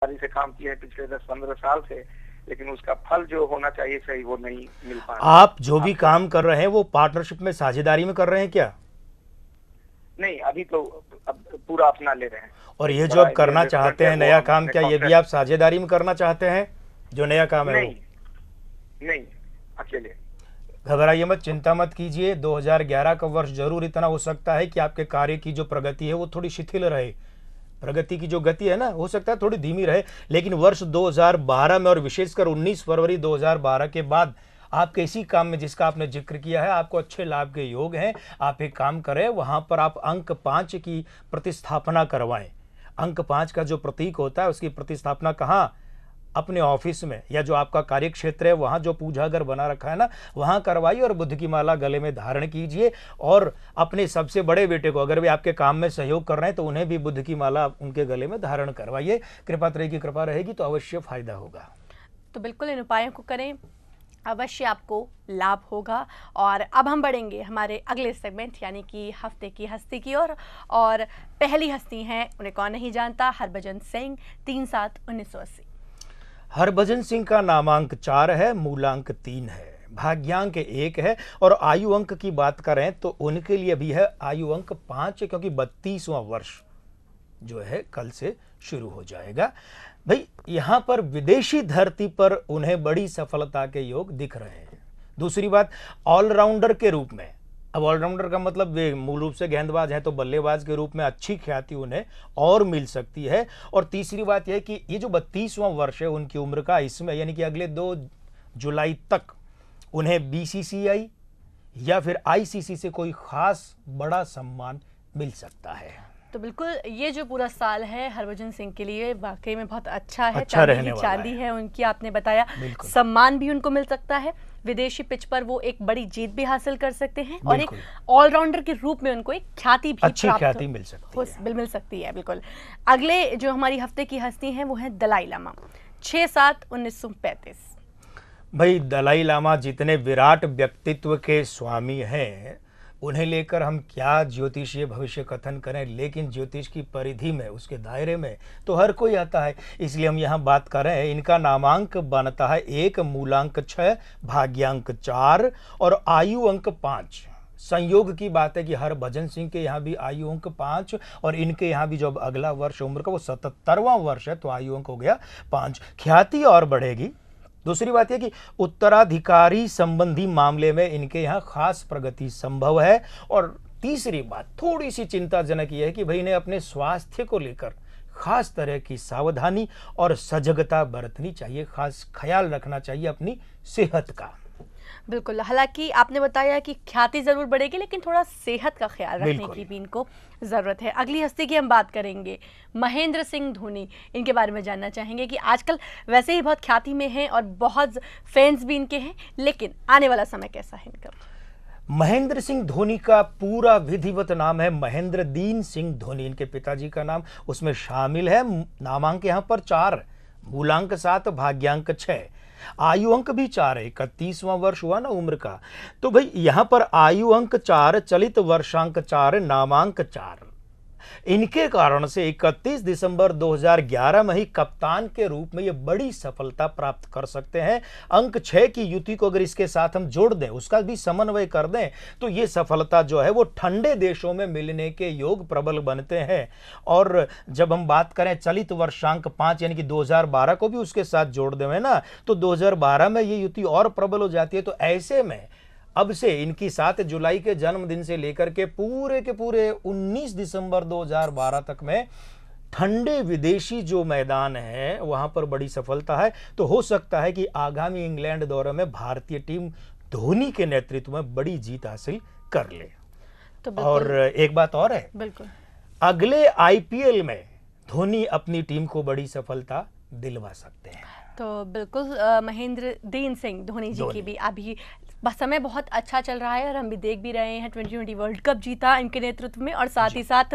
ईमानदारी से काम किए हैं पिछले 10-15 साल से, लेकिन उसका फल जो होना चाहिए सही वो नहीं मिल पा रहा। आप जो भी काम कर रहे हैं वो पार्टनरशिप में, साझेदारी में कर रहे हैं क्या? नहीं, अभी तो अब पूरा अपना ले रहे हैं। और ये जो अब करना चाहते हैं नया काम, क्या ये भी आप साझेदारी में करना चाहते हैं जो नया काम है? नहीं नहीं, अकेले। घबराइए मत, चिंता मत कीजिए। 2011 का वर्ष जरूर इतना हो सकता है कि आपके कार्य की जो प्रगति है वो थोड़ी शिथिल रहे, प्रगति की जो गति है ना, हो सकता है थोड़ी धीमी रहे, लेकिन वर्ष 2012 में और विशेषकर 19 फरवरी 2012 के बाद आपके इसी काम में जिसका आपने जिक्र किया है, आपको अच्छे लाभ के योग हैं। आप एक काम करें, वहां पर आप अंक 5 की प्रतिस्थापना करवाएं। अंक 5 का जो प्रतीक होता है उसकी प्रतिस्थापना कहाँ? अपने ऑफिस में, या जो आपका कार्य क्षेत्र है वहां जो पूजा घर बना रखा है ना, वहां करवाइए और बुद्ध की माला गले में धारण कीजिए। और अपने सबसे बड़े बेटे को, अगर वे आपके काम में सहयोग कर रहे हैं तो उन्हें भी बुद्ध की माला उनके गले में धारण करवाइए। कृपात्रय की कृपा रहेगी तो अवश्य फायदा होगा। तो बिल्कुल इन उपायों को करें, अवश्य आपको लाभ होगा। और अब हम बढ़ेंगे हमारे अगले सेगमेंट यानी कि हफ्ते की हस्ती की ओर। और पहली हस्ती हैं, उन्हें कौन नहीं जानता, हरभजन सिंह, 3/7/1980। हरभजन सिंह का नामांक 4 है, मूलांक 3 है, भाग्यांक 1 है, और आयु अंक की बात करें तो उनके लिए भी है आयु अंक 5, क्योंकि 32वां वर्ष जो है कल से शुरू हो जाएगा। भाई यहां पर विदेशी धरती पर उन्हें बड़ी सफलता के योग दिख रहे हैं। दूसरी बात, ऑलराउंडर के रूप में, अब ऑलराउंडर का मतलब वे मूल रूप से गेंदबाज है तो बल्लेबाज के रूप में अच्छी ख्याति उन्हें और मिल सकती है। और तीसरी बात यह कि ये जो 32वां वर्ष है उनकी उम्र का, इसमें यानी कि अगले 2 जुलाई तक उन्हें बीसीसीआई या फिर आईसीसी से कोई खास बड़ा सम्मान मिल सकता है। तो बिल्कुल ये जो पूरा साल है हरभजन सिंह के लिए वाकई में बहुत अच्छा है। अच्छा रहने वाला चांदी है उनकी, आपने बताया, बिल्कुल। सम्मान भी उनको मिल सकता है, विदेशी पिच पर वो एक बड़ी जीत भी हासिल कर सकते हैं, और एक ऑलराउंडर के रूप में उनको एक ख्याति भी अच्छी ख्याति मिल सकती है। बिल्कुल। अगले जो हमारी हफ्ते की हस्ती है वो है दलाई लामा, 6/7/1935। भाई दलाई लामा जितने विराट व्यक्तित्व के स्वामी हैं, उन्हें लेकर हम क्या ज्योतिषीय भविष्य कथन करें, लेकिन ज्योतिष की परिधि में, उसके दायरे में तो हर कोई आता है, इसलिए हम यहाँ बात कर रहे हैं। इनका नामांक बनता है 1, मूलांक 6, भाग्यांक 4 और आयु अंक 5। संयोग की बात है कि हरभजन सिंह के यहाँ भी आयु अंक 5 और इनके यहाँ भी जो अगला वर्ष उम्र का वो 77वां वर्ष है, तो आयु अंक हो गया 5। ख्याति और बढ़ेगी। दूसरी बात यह कि उत्तराधिकारी संबंधी मामले में इनके यहाँ खास प्रगति संभव है। और तीसरी बात थोड़ी सी चिंताजनक यह है कि भाई इन्हें अपने स्वास्थ्य को लेकर खास तरह की सावधानी और सजगता बरतनी चाहिए, खास ख्याल रखना चाहिए अपनी सेहत का। बिल्कुल, हालांकि आपने बताया कि ख्याति जरूर बढ़ेगी, लेकिन थोड़ा सेहत का ख्याल रखने की भी इनको जरूरत है। अगली हस्ती की हम बात करेंगे, महेंद्र सिंह धोनी। इनके बारे में जानना चाहेंगे कि आजकल वैसे ही बहुत ख्याति में हैं और बहुत फैंस भी इनके हैं, लेकिन आने वाला समय कैसा है इनका? महेंद्र सिंह धोनी का पूरा विधिवत नाम है महेंद्र दीन सिंह धोनी। इनके पिताजी का नाम उसमें शामिल है। नामांक यहाँ पर 4, मूलांक 7, भाग्यांक 6, आयु अंक भी 4 है, 31वां वर्ष हुआ ना उम्र का। तो भाई यहां पर आयु अंक 4, चलित वर्षांक 4, नामांक 4, इनके कारण से 31 दिसंबर 2011 में ही कप्तान के रूप में ये बड़ी सफलता प्राप्त कर सकते हैं। अंक 6 की युति को अगर इसके साथ हम जोड़ दें, उसका भी समन्वय कर दें, तो ये सफलता जो है वो ठंडे देशों में मिलने के योग प्रबल बनते हैं। और जब हम बात करें चलित वर्षांक 5 यानी कि 2012 को भी उसके साथ जोड़ दें ना, तो 2012 में ये युति और प्रबल हो जाती है। तो ऐसे में अब से इनकी 7 जुलाई के जन्मदिन से लेकर के पूरे 19 दिसंबर 2012 तक में ठंडे विदेशी जो मैदान है वहां पर बड़ी सफलता है। तो हो सकता है कि आगामी इंग्लैंड दौरे में भारतीय टीम धोनी के नेतृत्व में बड़ी जीत हासिल कर ले। तो और एक बात और है, बिल्कुल अगले आईपीएल में धोनी अपनी टीम को बड़ी सफलता दिलवा सकते हैं। तो बिल्कुल महेंद्र दीन सिंह धोनी जी की भी अभी समय बहुत अच्छा चल रहा है और हम भी देख भी रहे हैं। 2020 वर्ल्ड कप जीता इनके नेतृत्व में, और साथ ही साथ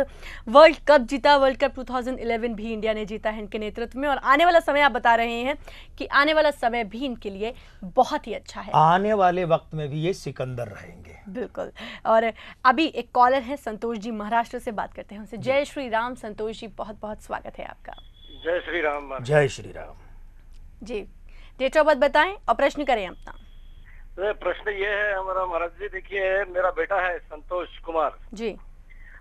वर्ल्ड कप जीता, वर्ल्ड कप 2011 भी इंडिया ने जीता है इनके नेतृत्व में। और आने वाला समय आप बता रहे हैं कि आने वाला समय भी इनके लिए बहुत ही अच्छा है, आने वाले वक्त में भी ये सिकंदर रहेंगे। बिल्कुल। और अभी एक कॉलर है संतोष जी, महाराष्ट्र से बात करते हैं उनसे। जय श्री राम संतोष जी, बहुत बहुत स्वागत है आपका। जय श्री राम। जय Shri Ram ji, date of birth बताएं और प्रश्न करें अपना। तो प्रश्न ये है हमारा महाराज जी, देखिए मेरा बेटा है संतोष कुमार जी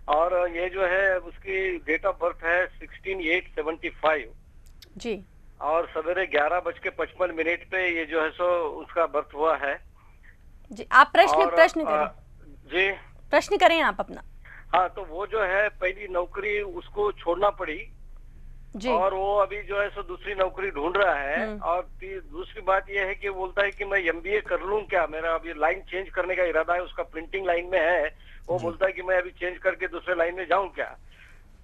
और ये जो है उसकी डेट ऑफ बर्थ है 16/8/75 जी और सवेरे 11:55 पे ये जो है सो उसका बर्थ हुआ है। जी, आप प्रश्न करें। जी प्रश्न करें आप अपना। हाँ, तो वो जो है पहली नौकरी उसको छोड़ना पड़ी जी और वो अभी जो है सो दूसरी नौकरी ढूंढ रहा है। और दूसरी बात ये है कि बोलता है कि मैं एमबीए कर लूं क्या, मेरा अभी लाइन चेंज करने का इरादा है, उसका प्रिंटिंग लाइन में है। वो बोलता है कि मैं अभी चेंज करके दूसरे लाइन में जाऊं क्या।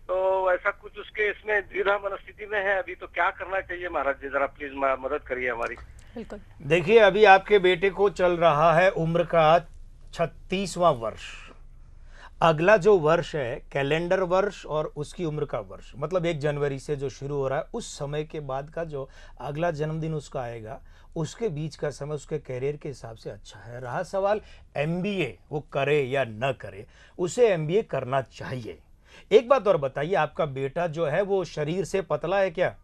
तो ऐसा कुछ उसके इसमें द्विधा मनस्थिति में है अभी, तो क्या करना चाहिए महाराज जी, जरा प्लीज मदद करिए हमारी। बिल्कुल। देखिए, अभी आपके बेटे को चल रहा है उम्र का 36वां वर्ष। अगला जो वर्ष है कैलेंडर वर्ष और उसकी उम्र का वर्ष, मतलब 1 जनवरी से जो शुरू हो रहा है, उस समय के बाद का जो अगला जन्मदिन उसका आएगा, उसके बीच का समय उसके कैरियर के हिसाब से अच्छा है। रहा सवाल एमबीए वो करे या न करे, उसे एमबीए करना चाहिए। एक बात और बताइए, आपका बेटा जो है वो शरीर से पतला है क्या?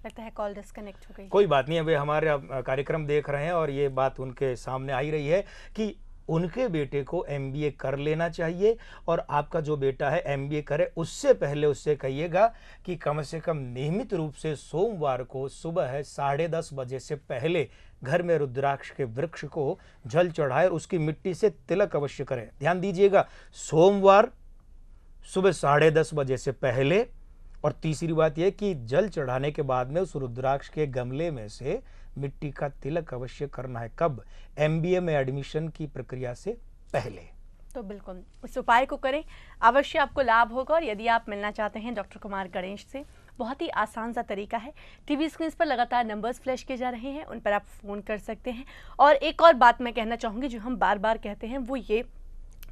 लगता है कॉल डिस्कनेक्ट हो गई। कोई बात नहीं, अभी हमारे कार्यक्रम देख रहे हैं और ये बात उनके सामने आ ही रही है कि उनके बेटे को एमबीए कर लेना चाहिए। और आपका जो बेटा है एमबीए करे, उससे पहले उससे कहिएगा कि कम से कम नियमित रूप से सोमवार को सुबह 10:30 बजे से पहले घर में रुद्राक्ष के वृक्ष को जल चढ़ाए, उसकी मिट्टी से तिलक अवश्य करें। ध्यान दीजिएगा, सोमवार सुबह 10:30 बजे से पहले। और तीसरी बात यह कि जल चढ़ाने के बाद में उस रुद्राक्ष के गमले में से मिट्टी का तिलक अवश्य करना है। कब? एमबीए में एडमिशन की प्रक्रिया से पहले। तो बिल्कुल इस उपाय को करें, अवश्य आपको लाभ होगा। और यदि आप मिलना चाहते हैं डॉक्टर कुमार गणेश से, बहुत ही आसान सा तरीका है। टीवी स्क्रीन पर लगातार नंबर्स फ्लैश किए जा रहे हैं, उन पर आप फ़ोन कर सकते हैं। और एक और बात मैं कहना चाहूँगी जो हम बार बार कहते हैं, वो ये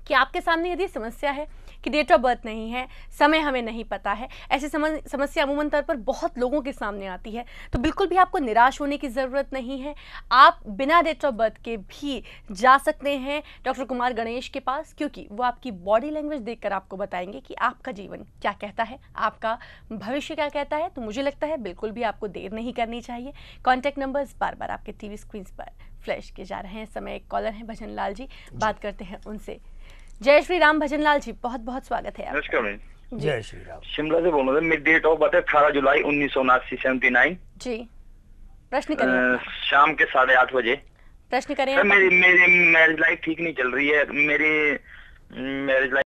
कि आपके सामने यदि समस्या है कि डेट ऑफ बर्थ नहीं है, समय हमें नहीं पता है, ऐसी समस्या अमूमन तौर पर बहुत लोगों के सामने आती है, तो बिल्कुल भी आपको निराश होने की ज़रूरत नहीं है। आप बिना डेट ऑफ बर्थ के भी जा सकते हैं डॉक्टर कुमार गणेश के पास, क्योंकि वो आपकी बॉडी लैंग्वेज देखकर आपको बताएंगे कि आपका जीवन क्या कहता है, आपका भविष्य क्या कहता है। तो मुझे लगता है बिल्कुल भी आपको देर नहीं करनी चाहिए। कॉन्टैक्ट नंबर्स बार बार आपके टीवी स्क्रीन पर फ्लैश किए जा रहे हैं। समय एक कॉलर है भजन लाल जी, बात करते हैं उनसे। जय श्री राम भजन लाल जी, बहुत बहुत स्वागत है। नमस्कार मैम। जय श्री राम। शिमला से बोल रहा था। मेरी डेट ऑफ बर्थ है 18 जुलाई 1979 79। जी, प्रश्न करें। शाम के 8:30 बजे। प्रश्न करें। सर मेरी मैरिज लाइफ ठीक नहीं चल रही है। मेरी मैरिज लाइफ